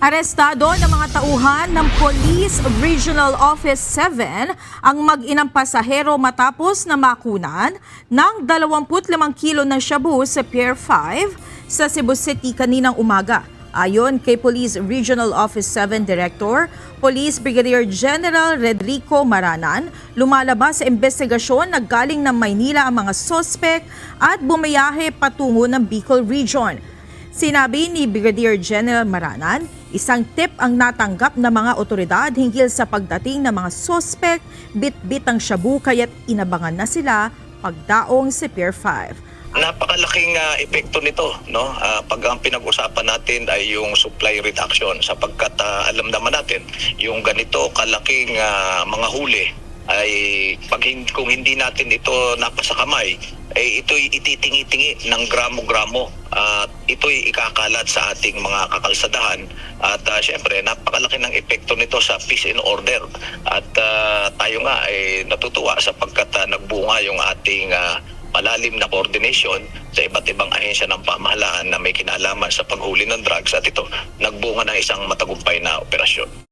Arestado ng mga tauhan ng Police Regional Office 7 ang mag-inang pasahero matapos na makunan ng 25 kilo ng shabu sa Pier 5 sa Cebu City kaninang umaga. Ayon kay Police Regional Office 7 Director, Police Brigadier General Redrico Maranan, lumalabas sa investigasyon na galing ng Maynila ang mga sospek at bumayahe patungo ng Bicol Region. Sinabi ni Brigadier General Maranan, isang tip ang natanggap ng mga otoridad hinggil sa pagdating ng mga sospek, bit-bit ang shabu kaya't inabangan na sila pagdaong sa Pier 5. Napakalaking epekto nito, no? Pag ang pinag-usapan natin ay yung supply reduction sapagkat alam naman natin yung ganito kalaking mga huli ay kung hindi natin ito napasa kamay, ay ito'y ititingi-tingi ng gramo-gramo at ito'y ikakalat sa ating mga kakalsadahan at syempre napakalaki ng epekto nito sa peace and order at tayo nga ay natutuwa sapagkat nagbunga yung ating malalim na coordination sa iba't ibang ahensya ng pamahalaan na may kinalaman sa paghuli ng drugs at ito nagbunga ng isang matagumpay na operasyon.